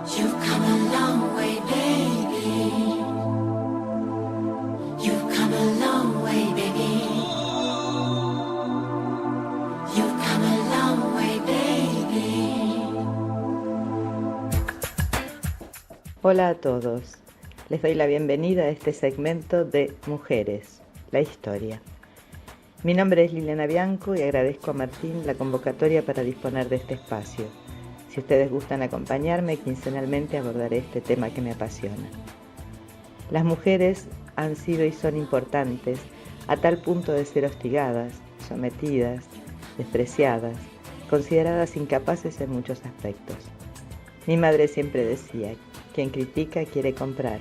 You've come a long way, baby. You've come a long way, baby. You've come a long way, baby. Hola a todos. Les doy la bienvenida a este segmento de Mujeres, la historia. Mi nombre es Liliana Bianco y agradezco a Martín la convocatoria para disponer de este espacio. Si ustedes gustan acompañarme, quincenalmente abordaré este tema que me apasiona. Las mujeres han sido y son importantes a tal punto de ser hostigadas, sometidas, despreciadas, consideradas incapaces en muchos aspectos. Mi madre siempre decía, quien critica quiere comprar,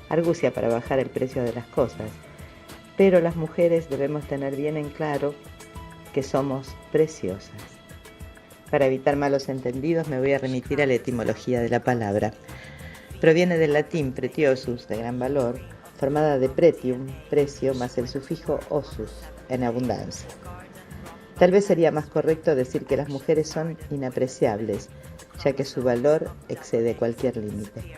argucia para bajar el precio de las cosas, pero las mujeres debemos tener bien en claro que somos preciosas. Para evitar malos entendidos me voy a remitir a la etimología de la palabra. Proviene del latín pretiosus, de gran valor, formada de pretium, precio, más el sufijo osus, en abundancia. Tal vez sería más correcto decir que las mujeres son inapreciables, ya que su valor excede cualquier límite.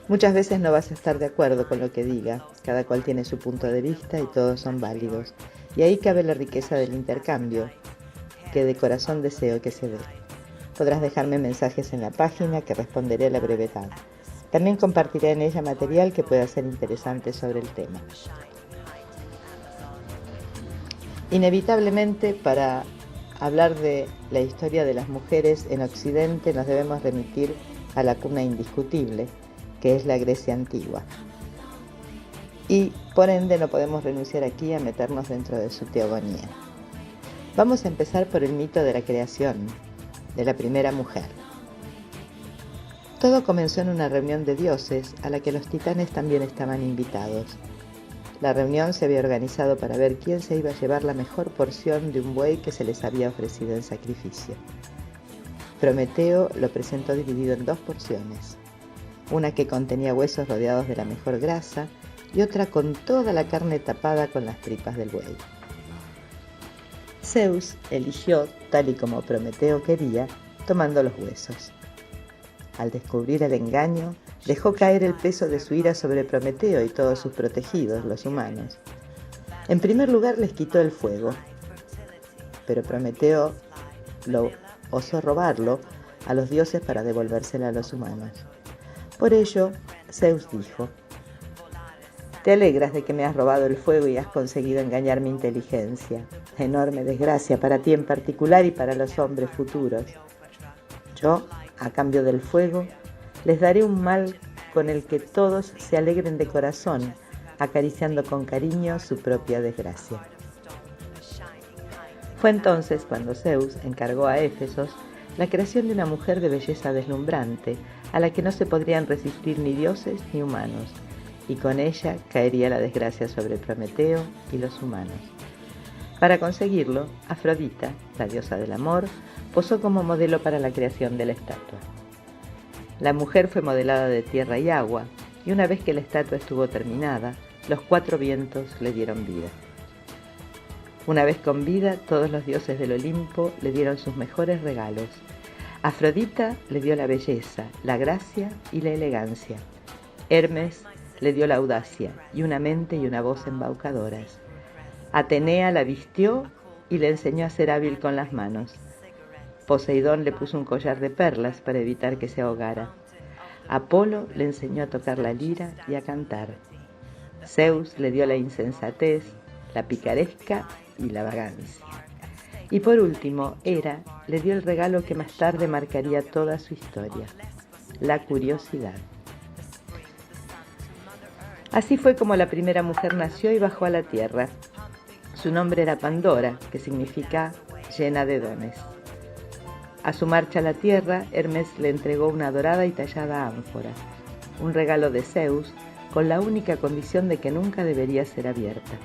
Muchas veces no vas a estar de acuerdo con lo que diga, cada cual tiene su punto de vista y todos son válidos, y ahí cabe la riqueza del intercambio, que de corazón deseo que se dé. Podrás dejarme mensajes en la página que responderé a la brevedad. También compartiré en ella material que pueda ser interesante sobre el tema. Inevitablemente, para hablar de la historia de las mujeres en Occidente, nos debemos remitir a la cuna indiscutible, que es la Grecia antigua. Y, por ende, no podemos renunciar aquí a meternos dentro de su teogonía. Vamos a empezar por el mito de la creación, de la primera mujer. Todo comenzó en una reunión de dioses a la que los titanes también estaban invitados. La reunión se había organizado para ver quién se iba a llevar la mejor porción de un buey que se les había ofrecido en sacrificio. Prometeo lo presentó dividido en dos porciones, una que contenía huesos rodeados de la mejor grasa y otra con toda la carne tapada con las tripas del buey. Zeus eligió, tal y como Prometeo quería, tomando los huesos. Al descubrir el engaño, dejó caer el peso de su ira sobre Prometeo y todos sus protegidos, los humanos. En primer lugar les quitó el fuego, pero Prometeo osó robarlo a los dioses para devolvérselo a los humanos. Por ello, Zeus dijo: «Te alegras de que me has robado el fuego y has conseguido engañar mi inteligencia. Enorme desgracia para ti en particular y para los hombres futuros. Yo, a cambio del fuego, les daré un mal con el que todos se alegren de corazón, acariciando con cariño su propia desgracia». Fue entonces cuando Zeus encargó a Éfesos la creación de una mujer de belleza deslumbrante, a la que no se podrían resistir ni dioses ni humanos, y con ella caería la desgracia sobre Prometeo y los humanos. Para conseguirlo, Afrodita, la diosa del amor, posó como modelo para la creación de la estatua. La mujer fue modelada de tierra y agua, y una vez que la estatua estuvo terminada, los cuatro vientos le dieron vida. Una vez con vida, todos los dioses del Olimpo le dieron sus mejores regalos. Afrodita le dio la belleza, la gracia y la elegancia. Hermes le dio la audacia y una mente y una voz embaucadoras. Atenea la vistió y le enseñó a ser hábil con las manos. Poseidón le puso un collar de perlas para evitar que se ahogara. Apolo le enseñó a tocar la lira y a cantar. Zeus le dio la insensatez, la picaresca y la vagancia. Y por último, Hera le dio el regalo que más tarde marcaría toda su historia, la curiosidad. Así fue como la primera mujer nació y bajó a la tierra. Su nombre era Pandora, que significa llena de dones. A su marcha a la tierra, Hermes le entregó una dorada y tallada ánfora, un regalo de Zeus, con la única condición de que nunca debería ser abierta.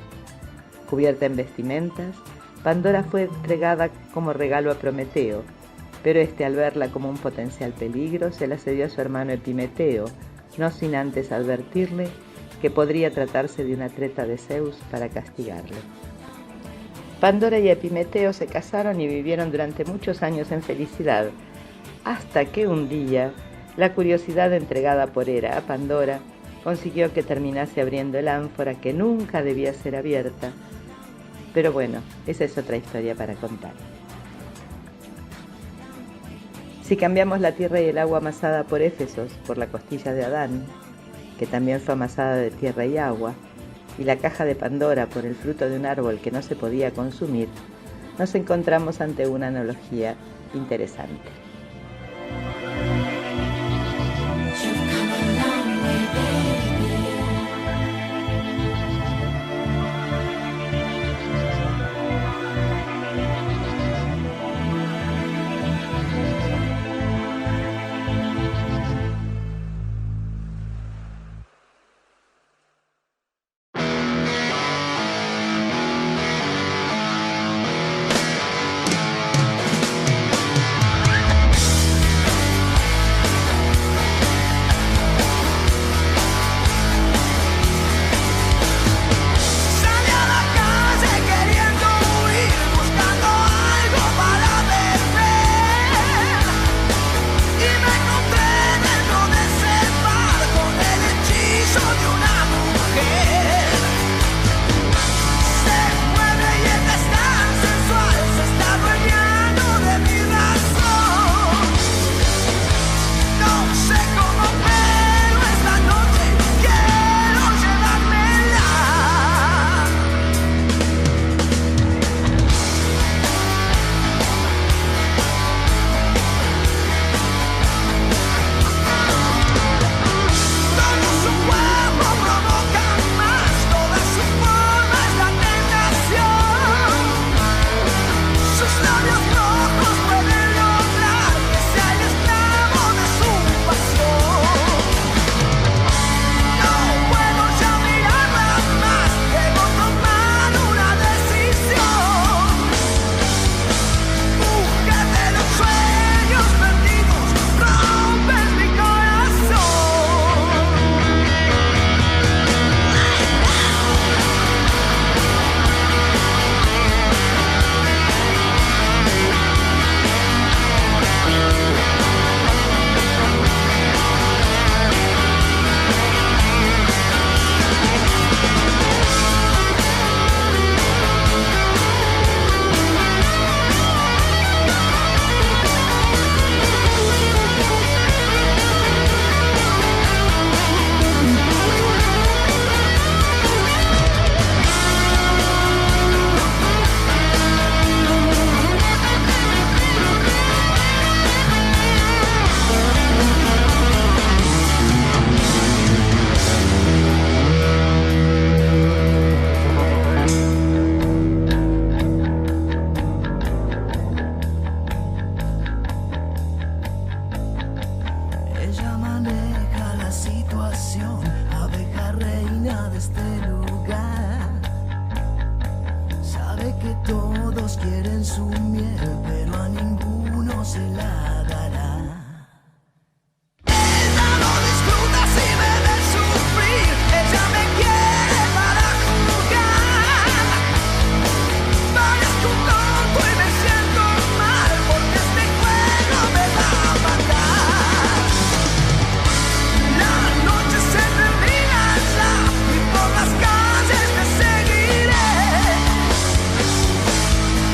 Cubierta en vestimentas, Pandora fue entregada como regalo a Prometeo, pero este, al verla como un potencial peligro, se la cedió a su hermano Epimeteo, no sin antes advertirle que podría tratarse de una treta de Zeus para castigarle. Pandora y Epimeteo se casaron y vivieron durante muchos años en felicidad, hasta que un día La curiosidad entregada por Hera a Pandora consiguió que terminase abriendo el ánfora que nunca debía ser abierta. Pero bueno, esa es otra historia para contar. Si cambiamos la tierra y el agua amasada por Éfesos por la costilla de Adán, que también fue amasada de tierra y agua, y la caja de Pandora por el fruto de un árbol que no se podía consumir, nos encontramos ante una analogía interesante.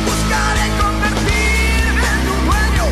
Buscaré convertirme en tu dueño.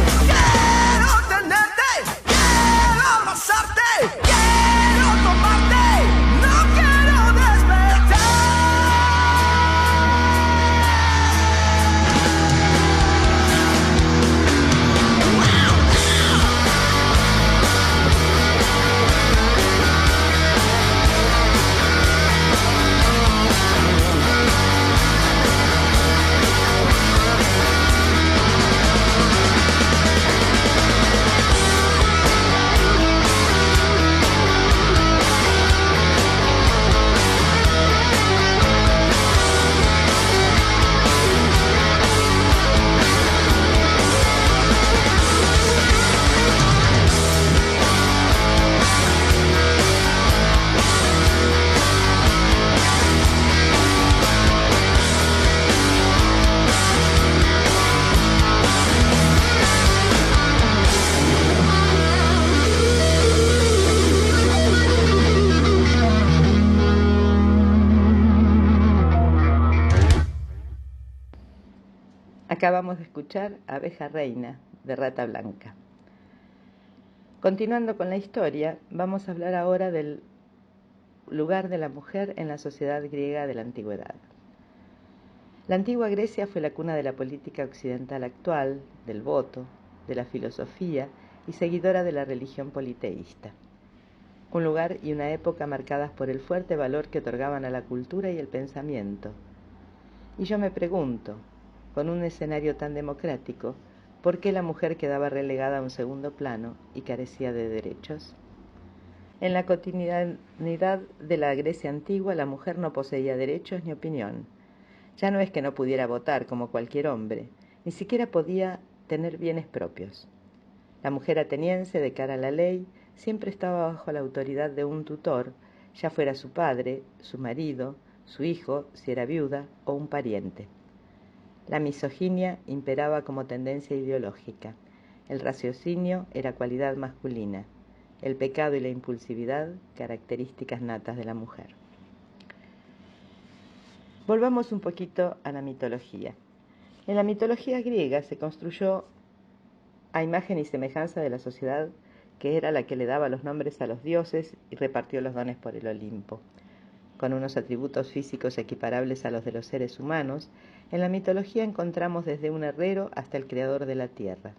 Acabamos de escuchar Abeja Reina, de Rata Blanca. Continuando con la historia, vamos a hablar ahora del lugar de la mujer en la sociedad griega de la antigüedad. La antigua Grecia fue la cuna de la política occidental actual, del voto, de la filosofía y seguidora de la religión politeísta. Un lugar y una época marcadas por el fuerte valor que otorgaban a la cultura y el pensamiento. Y yo me pregunto, con un escenario tan democrático, ¿por qué la mujer quedaba relegada a un segundo plano y carecía de derechos? En la cotidianidad de la Grecia antigua, la mujer no poseía derechos ni opinión. Ya no es que no pudiera votar como cualquier hombre, ni siquiera podía tener bienes propios. La mujer ateniense, de cara a la ley, siempre estaba bajo la autoridad de un tutor, ya fuera su padre, su marido, su hijo, si era viuda, o un pariente. La misoginia imperaba como tendencia ideológica. El raciocinio era cualidad masculina. El pecado y la impulsividad, características natas de la mujer. Volvamos un poquito a la mitología. En la mitología griega se construyó a imagen y semejanza de la sociedad que era la que le daba los nombres a los dioses y repartió los dones por el Olimpo. Con unos atributos físicos equiparables a los de los seres humanos, en la mitología encontramos desde un herrero hasta el creador de la tierra.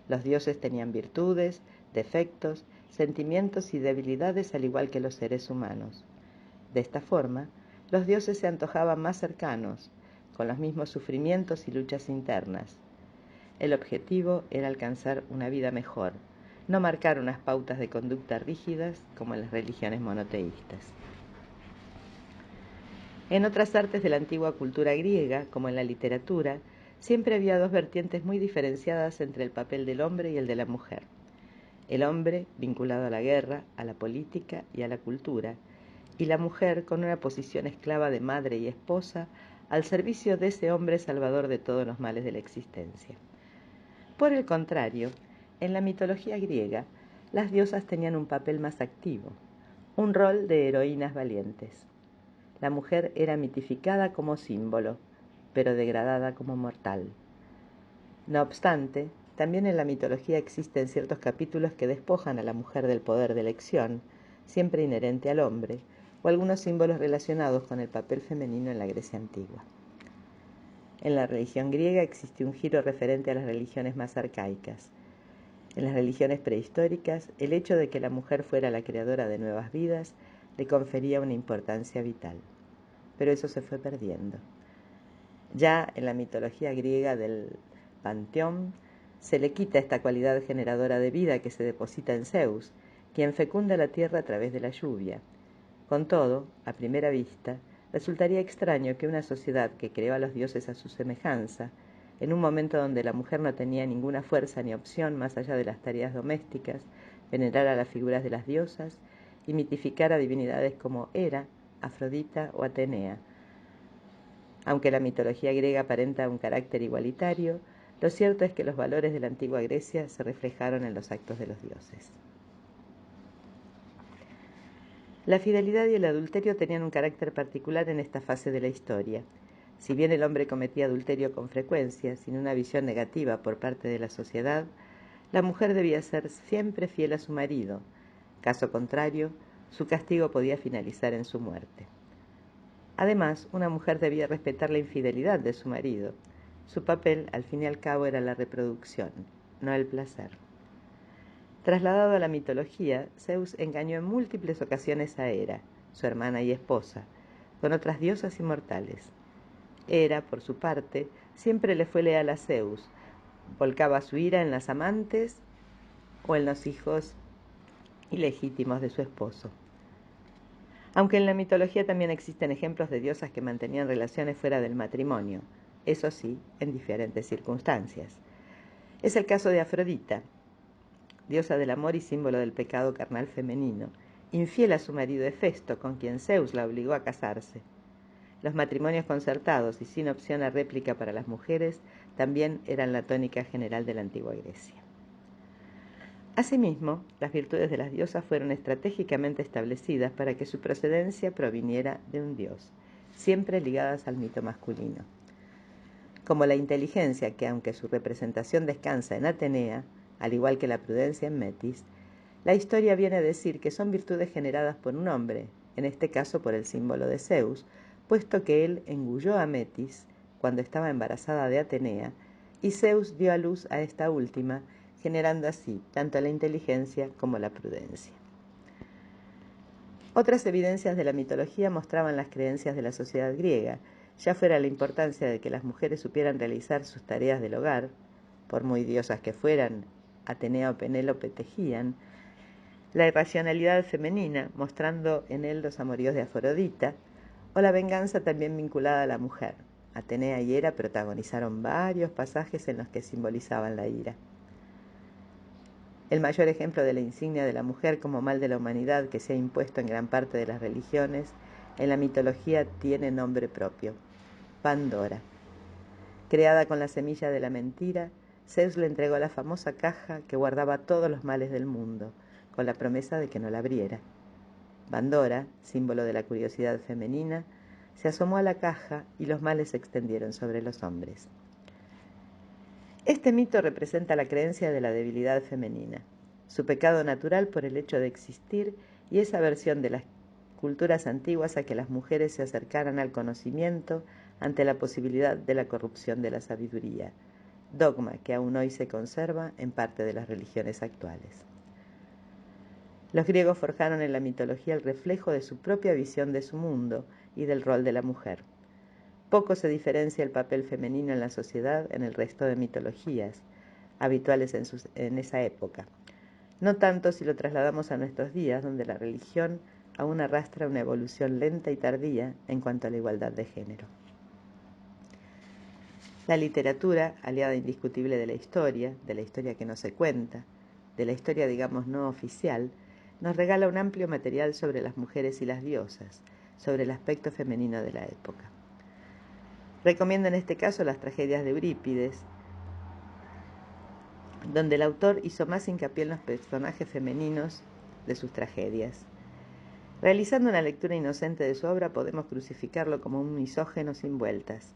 Los dioses tenían virtudes, defectos, sentimientos y debilidades al igual que los seres humanos. De esta forma, los dioses se antojaban más cercanos, con los mismos sufrimientos y luchas internas. El objetivo era alcanzar una vida mejor, no marcar unas pautas de conducta rígidas como en las religiones monoteístas. En otras artes de la antigua cultura griega, como en la literatura, siempre había dos vertientes muy diferenciadas entre el papel del hombre y el de la mujer. El hombre, vinculado a la guerra, a la política y a la cultura, y la mujer con una posición esclava de madre y esposa al servicio de ese hombre salvador de todos los males de la existencia. Por el contrario, en la mitología griega, las diosas tenían un papel más activo, un rol de heroínas valientes. La mujer era mitificada como símbolo, pero degradada como mortal. No obstante, también en la mitología existen ciertos capítulos que despojan a la mujer del poder de elección, siempre inherente al hombre, o algunos símbolos relacionados con el papel femenino en la Grecia antigua. En la religión griega existió un giro referente a las religiones más arcaicas. En las religiones prehistóricas, el hecho de que la mujer fuera la creadora de nuevas vidas le confería una importancia vital. Pero eso se fue perdiendo. Ya en la mitología griega del Panteón, se le quita esta cualidad generadora de vida que se deposita en Zeus, quien fecunda la tierra a través de la lluvia. Con todo, a primera vista, resultaría extraño que una sociedad que creó a los dioses a su semejanza, en un momento donde la mujer no tenía ninguna fuerza ni opción más allá de las tareas domésticas, venerara las figuras de las diosas y mitificara divinidades como Hera, Afrodita o Atenea. Aunque la mitología griega aparenta un carácter igualitario, lo cierto es que los valores de la antigua Grecia se reflejaron en los actos de los dioses. La fidelidad y el adulterio tenían un carácter particular en esta fase de la historia. Si bien el hombre cometía adulterio con frecuencia, sin una visión negativa por parte de la sociedad, la mujer debía ser siempre fiel a su marido. Caso contrario, su castigo podía finalizar en su muerte. Además, una mujer debía respetar la infidelidad de su marido. Su papel, al fin y al cabo, era la reproducción, no el placer. Trasladado a la mitología, Zeus engañó en múltiples ocasiones a Hera, su hermana y esposa, con otras diosas inmortales. Hera, por su parte, siempre le fue leal a Zeus, volcaba su ira en las amantes o en los hijos ilegítimos de su esposo. Aunque en la mitología también existen ejemplos de diosas que mantenían relaciones fuera del matrimonio, eso sí, en diferentes circunstancias. Es el caso de Afrodita, diosa del amor y símbolo del pecado carnal femenino, infiel a su marido Hefesto, con quien Zeus la obligó a casarse. Los matrimonios concertados y sin opción a réplica para las mujeres también eran la tónica general de la antigua Grecia. Asimismo, las virtudes de las diosas fueron estratégicamente establecidas para que su procedencia proviniera de un dios, siempre ligadas al mito masculino. como la inteligencia, que aunque su representación descansa en Atenea, al igual que la prudencia en Metis, la historia viene a decir que son virtudes generadas por un hombre, en este caso por el símbolo de Zeus, puesto que él engulló a Metis cuando estaba embarazada de Atenea, y Zeus dio a luz a esta última, generando así tanto la inteligencia como la prudencia. Otras evidencias de la mitología mostraban las creencias de la sociedad griega, ya fuera la importancia de que las mujeres supieran realizar sus tareas del hogar, por muy diosas que fueran, Atenea o Penélope tejían, la irracionalidad femenina, mostrando en él los amoríos de Afrodita, o la venganza también vinculada a la mujer. Atenea y Hera protagonizaron varios pasajes en los que simbolizaban la ira. El mayor ejemplo de la insignia de la mujer como mal de la humanidad que se ha impuesto en gran parte de las religiones, en la mitología tiene nombre propio: Pandora. Creada con la semilla de la mentira, Zeus le entregó la famosa caja que guardaba todos los males del mundo, con la promesa de que no la abriera. Pandora, símbolo de la curiosidad femenina, se asomó a la caja y los males se extendieron sobre los hombres. Este mito representa la creencia de la debilidad femenina, su pecado natural por el hecho de existir y esa aversión de las culturas antiguas a que las mujeres se acercaran al conocimiento ante la posibilidad de la corrupción de la sabiduría, dogma que aún hoy se conserva en parte de las religiones actuales. Los griegos forjaron en la mitología el reflejo de su propia visión de su mundo y del rol de la mujer. Poco se diferencia el papel femenino en la sociedad en el resto de mitologías habituales en esa época. No tanto si lo trasladamos a nuestros días, donde la religión aún arrastra una evolución lenta y tardía en cuanto a la igualdad de género. La literatura, aliada indiscutible de la historia que no se cuenta, de la historia, digamos, no oficial, nos regala un amplio material sobre las mujeres y las diosas, sobre el aspecto femenino de la época. Recomiendo en este caso las tragedias de Eurípides, donde el autor hizo más hincapié en los personajes femeninos de sus tragedias. Realizando una lectura inocente de su obra podemos crucificarlo como un misógino sin vueltas.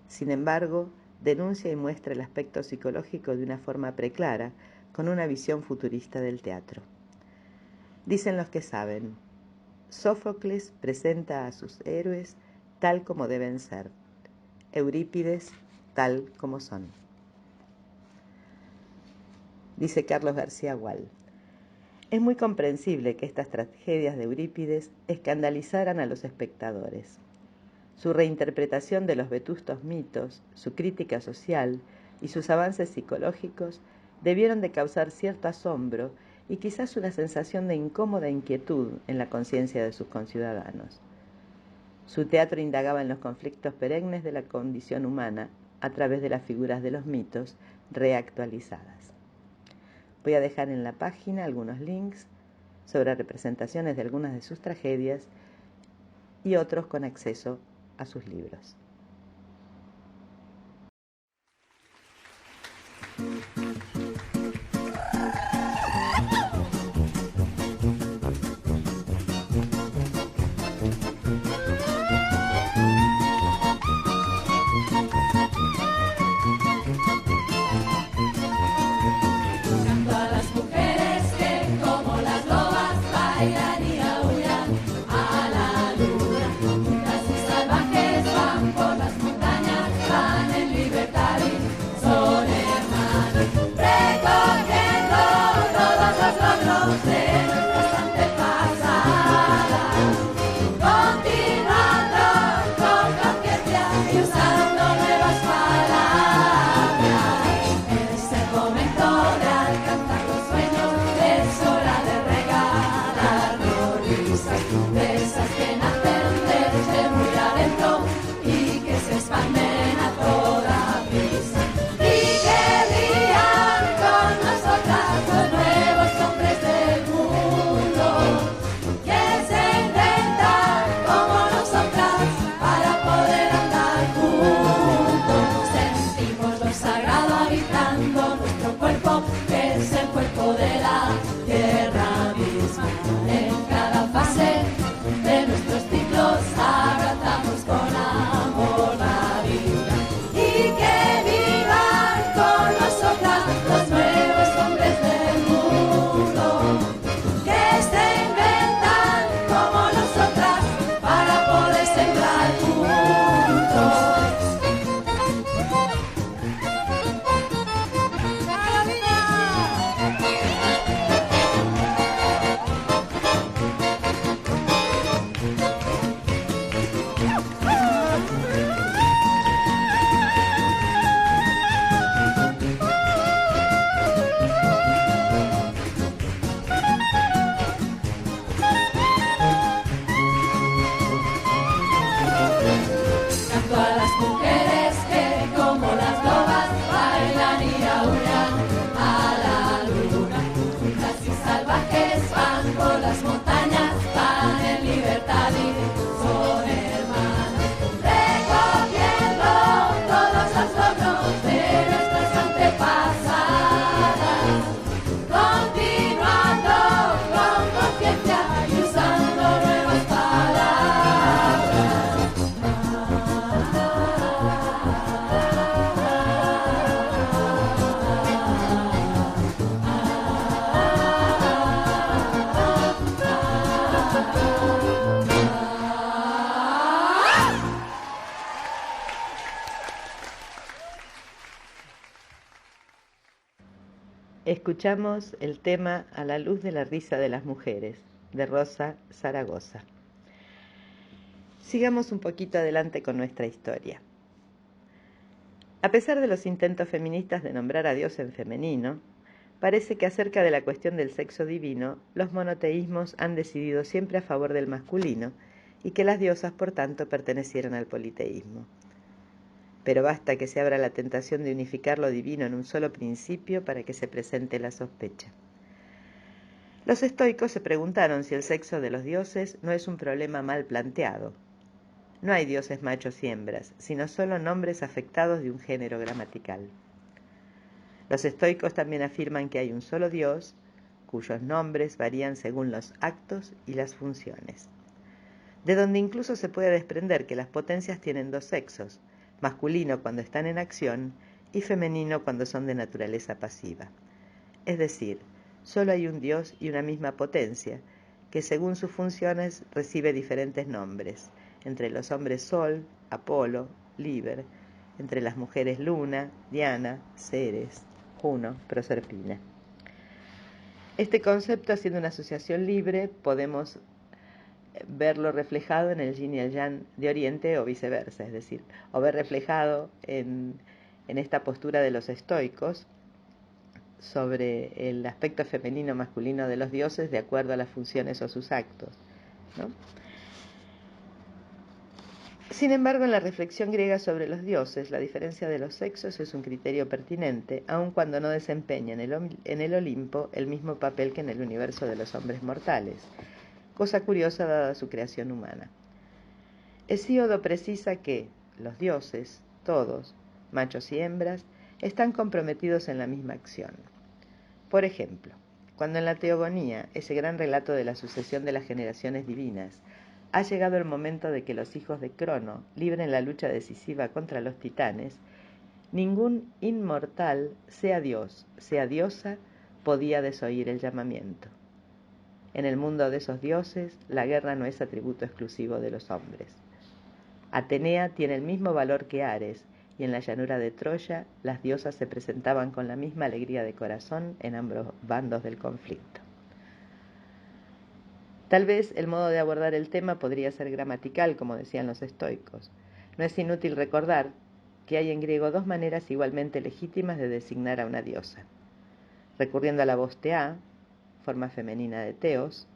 Sin embargo, denuncia y muestra el aspecto psicológico de una forma preclara, con una visión futurista del teatro. Dicen los que saben, Sófocles presenta a sus héroes tal como deben ser, Eurípides tal como son. Dice Carlos García Gual. Es muy comprensible que estas tragedias de Eurípides escandalizaran a los espectadores. Su reinterpretación de los vetustos mitos, su crítica social y sus avances psicológicos debieron de causar cierto asombro y quizás una sensación de incómoda inquietud en la conciencia de sus conciudadanos. Su teatro indagaba en los conflictos perennes de la condición humana a través de las figuras de los mitos reactualizadas. Voy a dejar en la página algunos links sobre representaciones de algunas de sus tragedias y otros con acceso a sus libros. Con nosotras los nuevos hombres del mundo. escuchamos el tema A la luz de la risa de las mujeres, de Rosa Zaragoza. Sigamos un poquito adelante con nuestra historia. A pesar de los intentos feministas de nombrar a Dios en femenino, parece que acerca de la cuestión del sexo divino, los monoteísmos han decidido siempre a favor del masculino y que las diosas, por tanto, pertenecieran al politeísmo. Pero basta que se abra la tentación de unificar lo divino en un solo principio para que se presente la sospecha. Los estoicos se preguntaron si el sexo de los dioses no es un problema mal planteado. No hay dioses machos y hembras, sino solo nombres afectados de un género gramatical. Los estoicos también afirman que hay un solo Dios, cuyos nombres varían según los actos y las funciones, de donde incluso se puede desprender que las potencias tienen dos sexos, masculino cuando están en acción y femenino cuando son de naturaleza pasiva. Es decir, solo hay un Dios y una misma potencia, que según sus funciones recibe diferentes nombres, entre los hombres Sol, Apolo, Liber, entre las mujeres Luna, Diana, Ceres, Juno, Proserpina. Este concepto, haciendo una asociación libre, podemos verlo reflejado en el yin y el yang de Oriente o viceversa, es decir, o ver reflejado en esta postura de los estoicos sobre el aspecto femenino masculino de los dioses de acuerdo a las funciones o sus actos, ¿no? Sin embargo, en la reflexión griega sobre los dioses, la diferencia de los sexos es un criterio pertinente, aun cuando no desempeñan en el Olimpo el mismo papel que en el universo de los hombres mortales, cosa curiosa dada su creación humana. Hesíodo precisa que los dioses, todos, machos y hembras, están comprometidos en la misma acción. Por ejemplo, cuando en la Teogonía, ese gran relato de la sucesión de las generaciones divinas, ha llegado el momento de que los hijos de Crono libren la lucha decisiva contra los titanes, ningún inmortal, sea dios, sea diosa, podía desoír el llamamiento. En el mundo de esos dioses, la guerra no es atributo exclusivo de los hombres. Atenea tiene el mismo valor que Ares, y en la llanura de Troya, las diosas se presentaban con la misma alegría de corazón en ambos bandos del conflicto. Tal vez el modo de abordar el tema podría ser gramatical, como decían los estoicos. No es inútil recordar que hay en griego dos maneras igualmente legítimas de designar a una diosa, recurriendo a la voz tea, forma femenina de teos,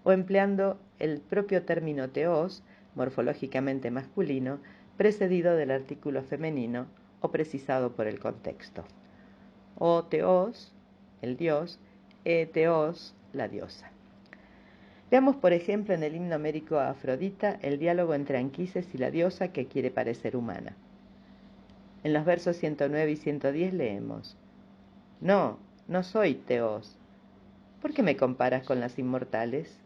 o empleando el propio término teos, morfológicamente masculino, precedido del artículo femenino o precisado por el contexto. O teos, el dios, teos, la diosa. Veamos, por ejemplo, en el himno homérico a Afrodita, el diálogo entre Anquises y la diosa que quiere parecer humana. En los versos 109 y 110 leemos: No, no soy teos. ¿Por qué me comparas con las inmortales?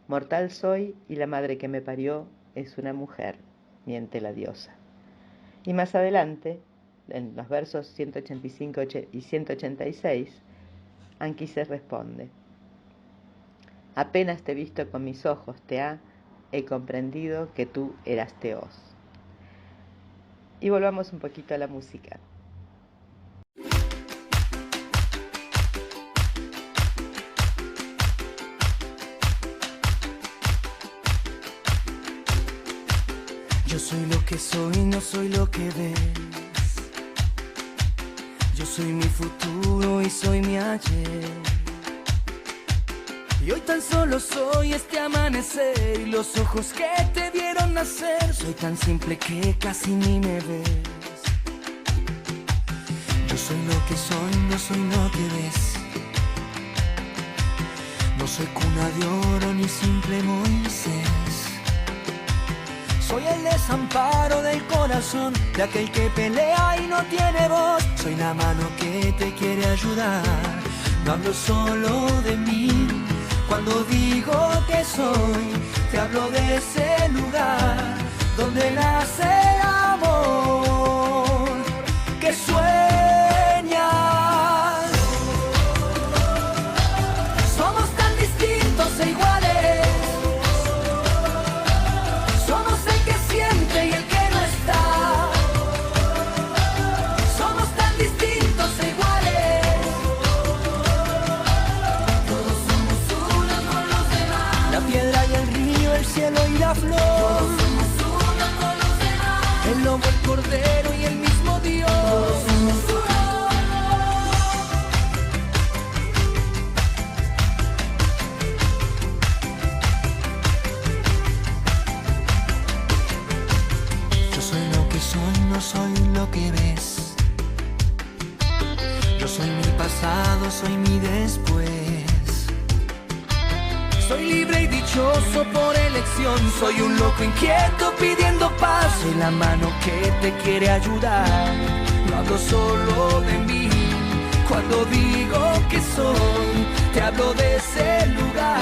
Mortal soy y la madre que me parió es una mujer, miente la diosa. Y más adelante, en los versos 185 y 186, Anquises responde: Apenas te he visto con mis ojos, Tea, he comprendido que tú eras Teos. Y volvamos un poquito a la música. Yo soy lo que soy, no soy lo que ves. Yo soy mi futuro y soy mi ayer. Y hoy tan solo soy este amanecer y los ojos que te vieron nacer. Soy tan simple que casi ni me ves. Yo soy lo que soy, no soy lo que ves. No soy cuna de oro ni simple Moisés. Soy el desamparo del corazón de aquel que pelea y no tiene voz. Soy la mano que te quiere ayudar. No hablo solo de mí. Cuando digo que soy, te hablo de ese lugar donde nace el amor que sueñas. Somos tan distintos e iguales. Somos el que siente y el que no está. Somos tan distintos e iguales. cielo y la flor. Todos somos uno con los demás. El lobo, el cordero y el mismo Dios. Todos somos uno. Yo soy lo que soy, no soy lo que ves. Yo soy mi pasado, soy mi después. Soy libre y dichoso por elección. Soy un loco inquieto pidiendo paz. Soy la mano que te quiere ayudar. No hablo solo de mí. Cuando digo que soy, te hablo de ese lugar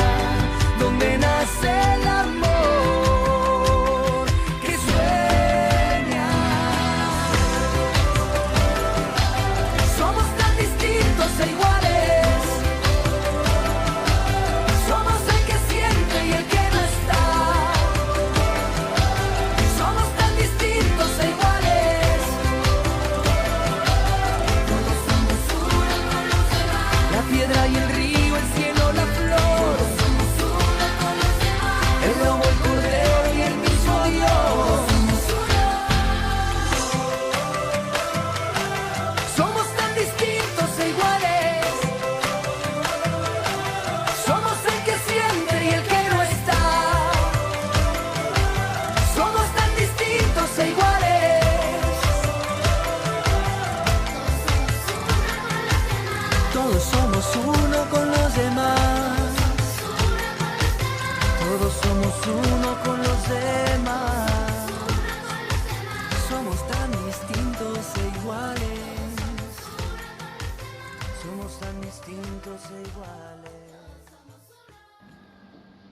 donde nace el amor que sueña. Somos tan distintos e iguales. Somos el que siente y el que no está. Somos tan distintos e iguales. Todos somos uno con los demás. La piedra y el río, el cielo, la flor. Todos somos uno con los demás. El lobo, el cordero y el mismo Dios. Somos tan distintos e iguales. Somos el que siente y el que no está. Somos tan distintos e iguales. Todos somos uno con los demás. Todos somos uno con los demás. Somos tan distintos e iguales. Somos tan distintos e iguales.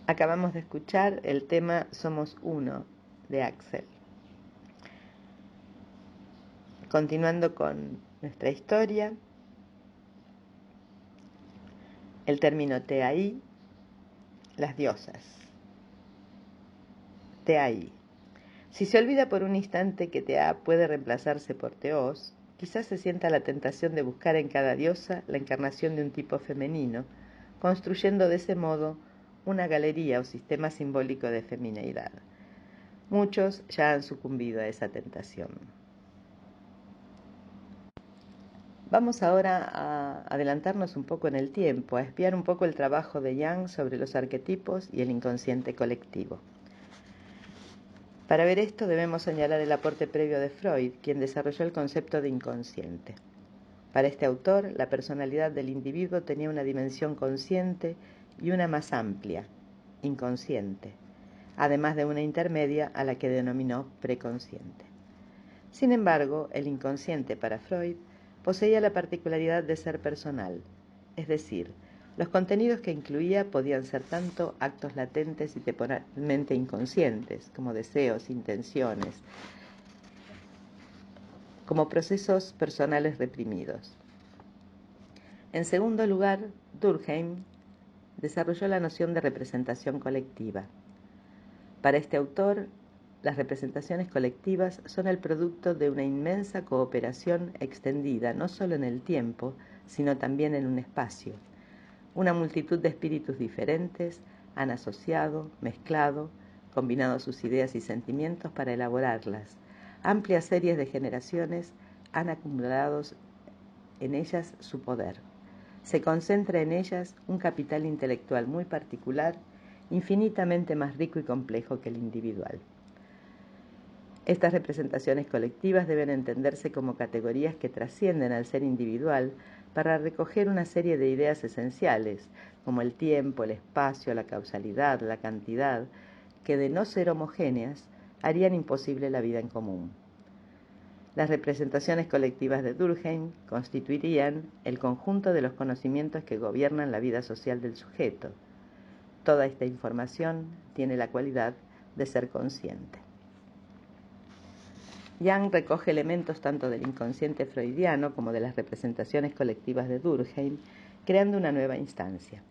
Acabamos de escuchar el tema Somos Uno de Axel. Continuando con nuestra historia, el término Teai, las diosas. Teai. Si se olvida por un instante que Tea puede reemplazarse por Teos, quizás se sienta la tentación de buscar en cada diosa la encarnación de un tipo femenino, construyendo de ese modo una galería o sistema simbólico de femineidad. Muchos ya han sucumbido a esa tentación. Vamos ahora a adelantarnos un poco en el tiempo, a espiar un poco el trabajo de Jung sobre los arquetipos y el inconsciente colectivo. Para ver esto debemos señalar el aporte previo de Freud, quien desarrolló el concepto de inconsciente. Para este autor, la personalidad del individuo tenía una dimensión consciente y una más amplia, inconsciente, además de una intermedia a la que denominó preconsciente. Sin embargo, el inconsciente para Freud poseía la particularidad de ser personal, es decir, los contenidos que incluía podían ser tanto actos latentes y temporalmente inconscientes, como deseos, intenciones, como procesos personales reprimidos. En segundo lugar, Durkheim desarrolló la noción de representación colectiva. Para este autor, las representaciones colectivas son el producto de una inmensa cooperación extendida no solo en el tiempo, sino también en un espacio. Una multitud de espíritus diferentes han asociado, mezclado, combinado sus ideas y sentimientos para elaborarlas. Amplias series de generaciones han acumulado en ellas su poder. Se concentra en ellas un capital intelectual muy particular, infinitamente más rico y complejo que el individual. Estas representaciones colectivas deben entenderse como categorías que trascienden al ser individual para recoger una serie de ideas esenciales, como el tiempo, el espacio, la causalidad, la cantidad, que de no ser homogéneas harían imposible la vida en común. Las representaciones colectivas de Durkheim constituirían el conjunto de los conocimientos que gobiernan la vida social del sujeto. Toda esta información tiene la cualidad de ser consciente. Jung recoge elementos tanto del inconsciente freudiano como de las representaciones colectivas de Durkheim, creando una nueva instancia,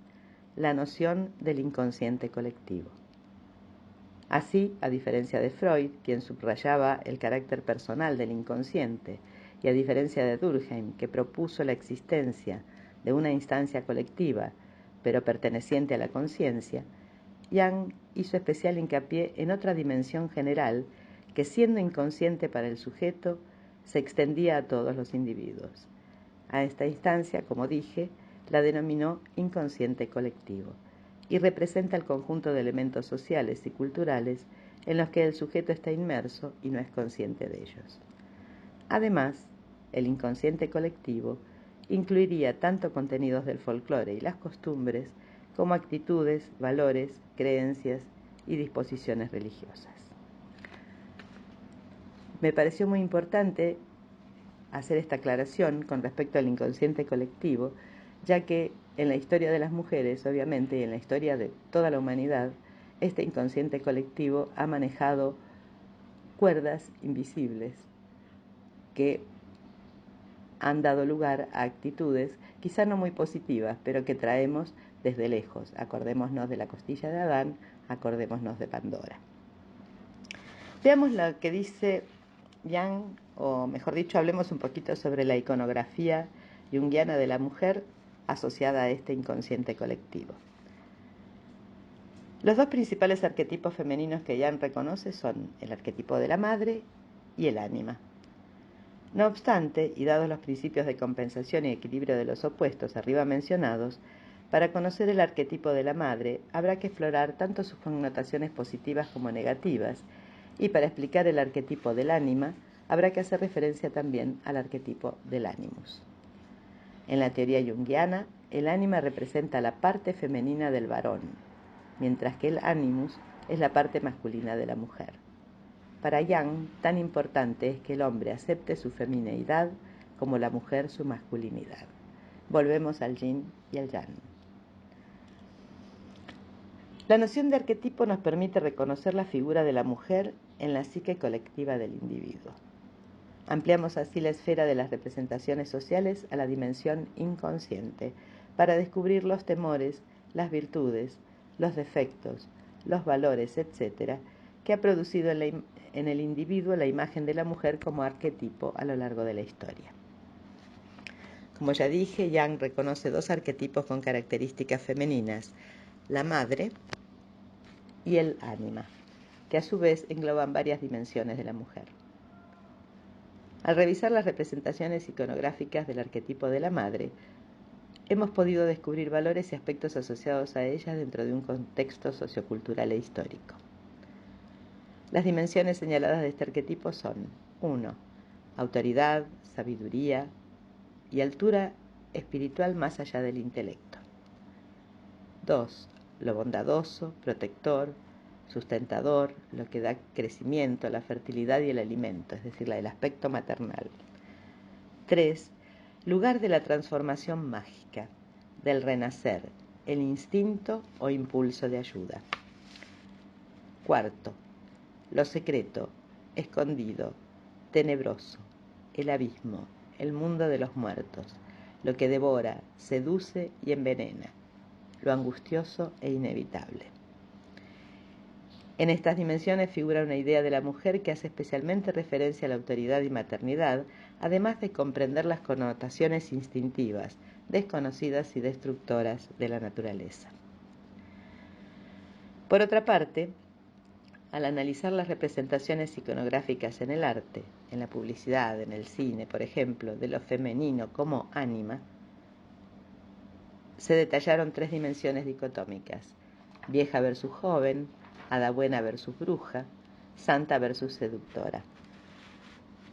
la noción del inconsciente colectivo. Así, a diferencia de Freud, quien subrayaba el carácter personal del inconsciente, y a diferencia de Durkheim, que propuso la existencia de una instancia colectiva, pero perteneciente a la conciencia, Jung hizo especial hincapié en otra dimensión general que, siendo inconsciente para el sujeto, se extendía a todos los individuos. A esta instancia, como dije, la denominó inconsciente colectivo y representa el conjunto de elementos sociales y culturales en los que el sujeto está inmerso y no es consciente de ellos. Además, el inconsciente colectivo incluiría tanto contenidos del folclore y las costumbres como actitudes, valores, creencias y disposiciones religiosas. Me pareció muy importante hacer esta aclaración con respecto al inconsciente colectivo, ya que en la historia de las mujeres, obviamente, y en la historia de toda la humanidad, este inconsciente colectivo ha manejado cuerdas invisibles que han dado lugar a actitudes quizá no muy positivas, pero que traemos desde lejos. Acordémonos de la costilla de Adán, acordémonos de Pandora. Veamos lo que dice Jung, o mejor dicho, hablemos un poquito sobre la iconografía junguiana de la mujer asociada a este inconsciente colectivo. Los dos principales arquetipos femeninos que Jung reconoce son el arquetipo de la madre y el ánima. No obstante, y dados los principios de compensación y equilibrio de los opuestos arriba mencionados, para conocer el arquetipo de la madre habrá que explorar tanto sus connotaciones positivas como negativas, y para explicar el arquetipo del ánima habrá que hacer referencia también al arquetipo del animus. En la teoría junguiana, el ánima representa la parte femenina del varón, mientras que el animus es la parte masculina de la mujer. Para Jung, tan importante es que el hombre acepte su femineidad como la mujer su masculinidad. Volvemos al yin y al yang. La noción de arquetipo nos permite reconocer la figura de la mujer en la psique colectiva del individuo. Ampliamos así la esfera de las representaciones sociales a la dimensión inconsciente para descubrir los temores, las virtudes, los defectos, los valores, etc., que ha producido en el individuo la imagen de la mujer como arquetipo a lo largo de la historia. Como ya dije, Jung reconoce dos arquetipos con características femeninas, la madre y el ánima, que a su vez engloban varias dimensiones de la mujer. Al revisar las representaciones iconográficas del arquetipo de la madre, hemos podido descubrir valores y aspectos asociados a ella dentro de un contexto sociocultural e histórico. Las dimensiones señaladas de este arquetipo son 1. Autoridad, sabiduría y altura espiritual más allá del intelecto. 2. Lo bondadoso, protector, sustentador, lo que da crecimiento, la fertilidad y el alimento, es decir, el aspecto maternal. 3. Lugar de la transformación mágica, del renacer, el instinto o impulso de ayuda. 4. Lo secreto, escondido, tenebroso, el abismo, el mundo de los muertos, lo que devora, seduce y envenena, lo angustioso e inevitable. En estas dimensiones figura una idea de la mujer que hace especialmente referencia a la autoridad y maternidad, además de comprender las connotaciones instintivas, desconocidas y destructoras de la naturaleza. Por otra parte, al analizar las representaciones iconográficas en el arte, en la publicidad, en el cine, por ejemplo, de lo femenino como ánima, se detallaron tres dimensiones dicotómicas: vieja versus joven, hada buena versus bruja, santa versus seductora.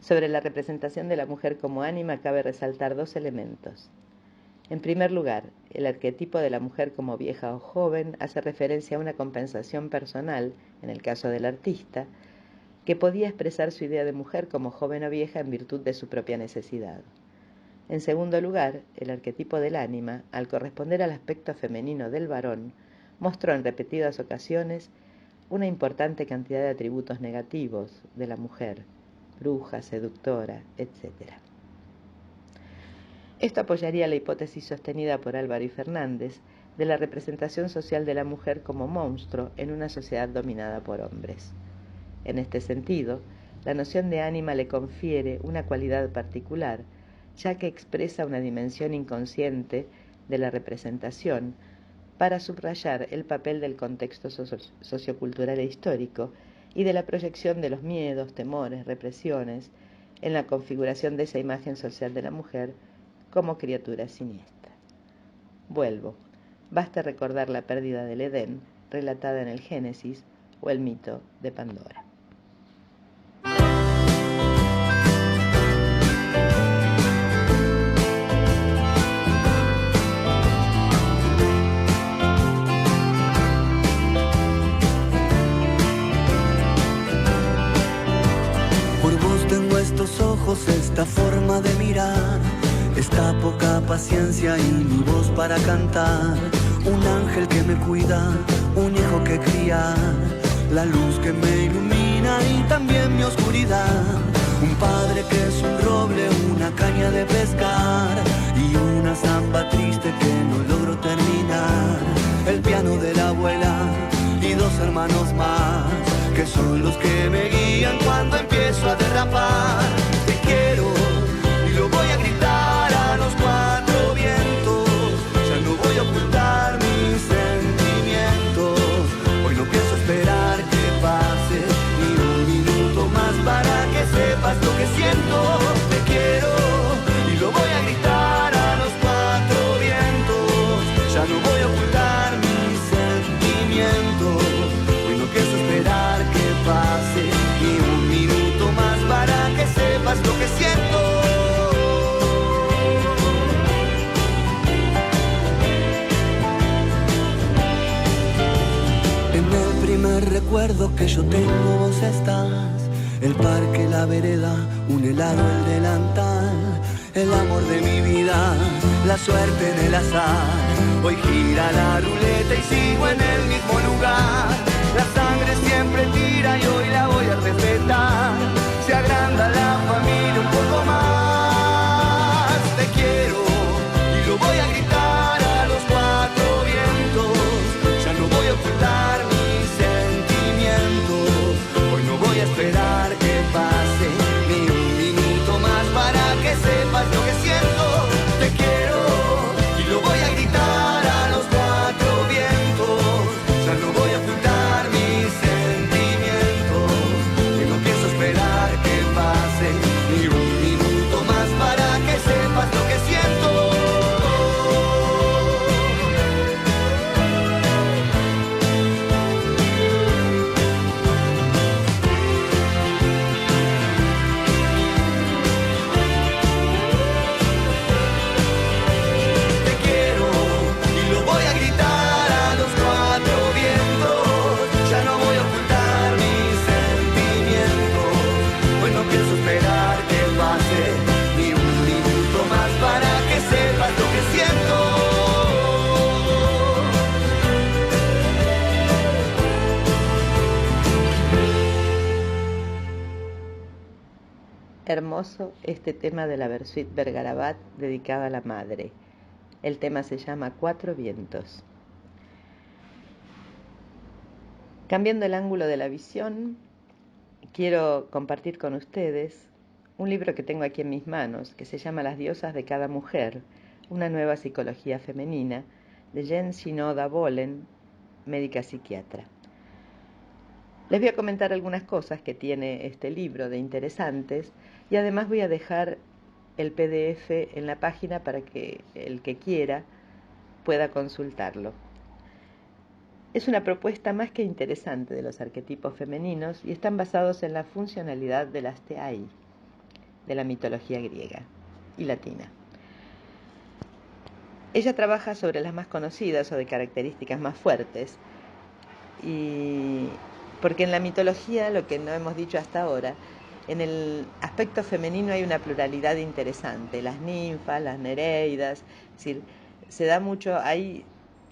Sobre la representación de la mujer como ánima cabe resaltar dos elementos. En primer lugar, el arquetipo de la mujer como vieja o joven hace referencia a una compensación personal, en el caso del artista, que podía expresar su idea de mujer como joven o vieja en virtud de su propia necesidad. En segundo lugar, el arquetipo del ánima, al corresponder al aspecto femenino del varón, mostró en repetidas ocasiones una importante cantidad de atributos negativos de la mujer, bruja, seductora, etc. Esto apoyaría la hipótesis sostenida por Álvaro y Fernández de la representación social de la mujer como monstruo en una sociedad dominada por hombres. En este sentido, la noción de ánima le confiere una cualidad particular, ya que expresa una dimensión inconsciente de la representación, para subrayar el papel del contexto sociocultural e histórico y de la proyección de los miedos, temores, represiones en la configuración de esa imagen social de la mujer como criatura siniestra. Vuelvo. Basta recordar la pérdida del Edén, relatada en el Génesis, o el mito de Pandora. Por vos tengo estos ojos, esta forma de mirar, esta poca paciencia y mi voz para cantar. Un ángel que me cuida, un hijo que criar, la luz que me ilumina y también mi oscuridad. Un padre que es un roble, una caña de pescar y una zamba triste que no logro terminar. El piano de la abuela y dos hermanos más, que son los que me guían cuando empiezo a derrapar. Te quiero y lo voy a gritar a los cuatro vientos. Ya no voy a ocultar mis sentimientos. Hoy no pienso esperar que pase ni un minuto más para que sepas lo que siento. Te quiero y lo voy a gritar a los cuatro vientos. Ya no voy a ocultar mis sentimientos. Hoy no pienso esperar que pase ni un minuto más para que sepas lo que siento. En el primer recuerdo que yo tengo vos estás. El parque, la vereda, un helado, el delantal, el amor de mi vida, la suerte en el azar. Hoy gira la ruleta y sigo en el mismo lugar. La sangre siempre tira y hoy la voy a respetar. Se agranda la familia un poco más. Te quiero y lo voy a gritar a los cuatro vientos. Ya no voy a ocultar mis sentimientos. Hoy no voy a esperar que pase ni un minuto más para que sepas lo que siento. Te quiero y lo voy a gritar a los cuatro vientos. Ya no voy a ocultar mis sentimientos. Hoy no pienso esperar que pase ni un minuto más para que sepas lo que siento. Te quiero y lo voy a gritar a los cuatro vientos. Ya no voy a ocultar mis sentimientos. Hoy no pienso esperar que pase ni un minuto más para que sepas lo que siento. Hermoso este tema de la Bersuit Vergarabat dedicada a la madre. El tema se llama Cuatro vientos. Cambiando el ángulo de la visión, quiero compartir con ustedes un libro que tengo aquí en mis manos, que se llama Las diosas de cada mujer, una nueva psicología femenina, de Jen Shinoda Bolen, médica psiquiatra. Les voy a comentar algunas cosas que tiene este libro de interesantes y además voy a dejar el PDF en la página para que el que quiera pueda consultarlo. Es una propuesta más que interesante de los arquetipos femeninos y están basados en la funcionalidad de las Teai, de la mitología griega y latina. Ella trabaja sobre las más conocidas o de características más fuertes, y porque en la mitología, lo que no hemos dicho hasta ahora, en el aspecto femenino hay una pluralidad interesante, las ninfas, las nereidas, es decir, se da mucho, hay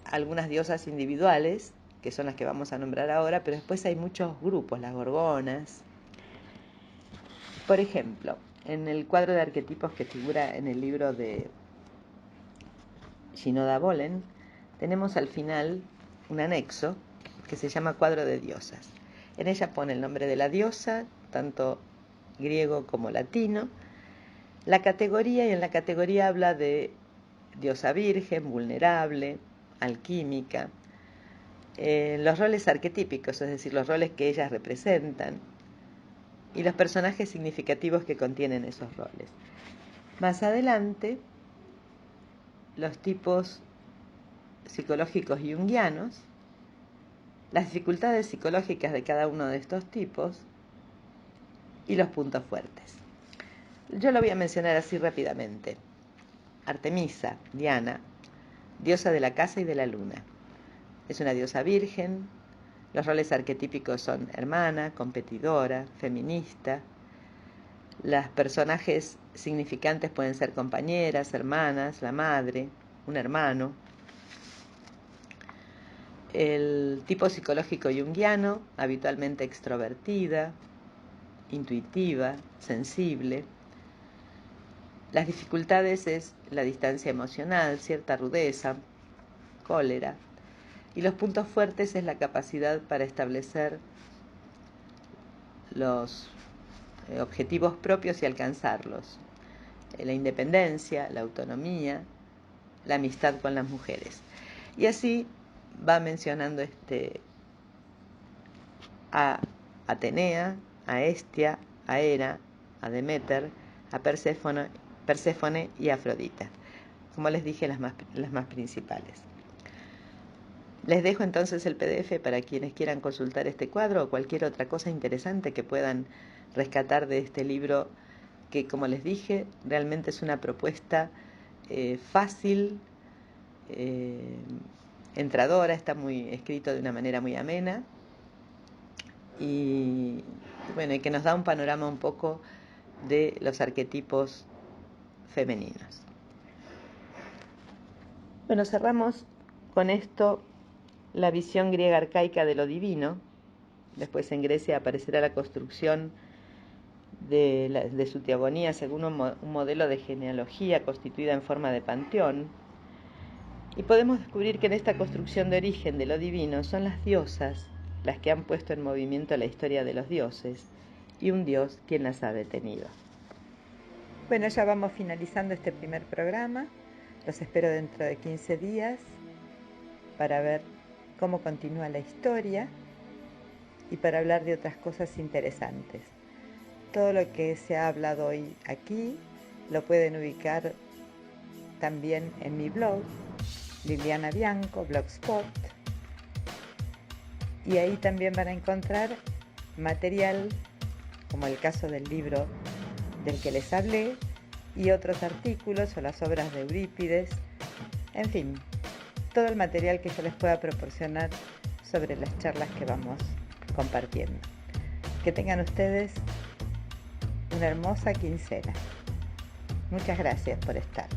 algunas diosas individuales, que son las que vamos a nombrar ahora, pero después hay muchos grupos, las gorgonas. Por ejemplo, en el cuadro de arquetipos que figura en el libro de Shinoda Bolen, tenemos al final un anexo que se llama Cuadro de Diosas. En ella pone el nombre de la diosa, tanto griego como latino, la categoría, y en la categoría habla de diosa virgen, vulnerable, alquímica, los roles arquetípicos, es decir, los roles que ellas representan, y los personajes significativos que contienen esos roles. Más adelante, los tipos psicológicos junguianos, las dificultades psicológicas de cada uno de estos tipos y los puntos fuertes. Yo lo voy a mencionar así rápidamente. Artemisa, Diana, diosa de la casa y de la luna. Es una diosa virgen. Los roles arquetípicos son hermana, competidora, feminista. Los personajes significantes pueden ser compañeras, hermanas, la madre, un hermano. El tipo psicológico junguiano, habitualmente extrovertida, intuitiva, sensible. Las dificultades es la distancia emocional, cierta rudeza, cólera. Y los puntos fuertes es la capacidad para establecer los objetivos propios y alcanzarlos. La independencia, la autonomía, la amistad con las mujeres. Y así va mencionando a Atenea, a Hestia, a Hera, a Deméter, a Perséfone y a Afrodita. Como les dije, las más principales. Les dejo entonces el PDF para quienes quieran consultar este cuadro o cualquier otra cosa interesante que puedan rescatar de este libro que, como les dije, realmente es una propuesta fácil, entradora, está muy escrito de una manera muy amena y bueno, y que nos da un panorama un poco de los arquetipos femeninos. Bueno, cerramos con esto la visión griega arcaica de lo divino. Después en Grecia aparecerá la construcción de su teogonía según un modelo de genealogía constituida en forma de panteón. Y podemos descubrir que en esta construcción de origen de lo divino son las diosas las que han puesto en movimiento la historia de los dioses y un dios quien las ha detenido. Bueno, ya vamos finalizando este primer programa. Los espero dentro de 15 días para ver cómo continúa la historia y para hablar de otras cosas interesantes. Todo lo que se ha hablado hoy aquí lo pueden ubicar también en mi blog, Liliana Bianco, Blogspot, y ahí también van a encontrar material como el caso del libro del que les hablé y otros artículos o las obras de Eurípides, en fin, todo el material que yo les pueda proporcionar sobre las charlas que vamos compartiendo. Que tengan ustedes una hermosa quincena. Muchas gracias por estar.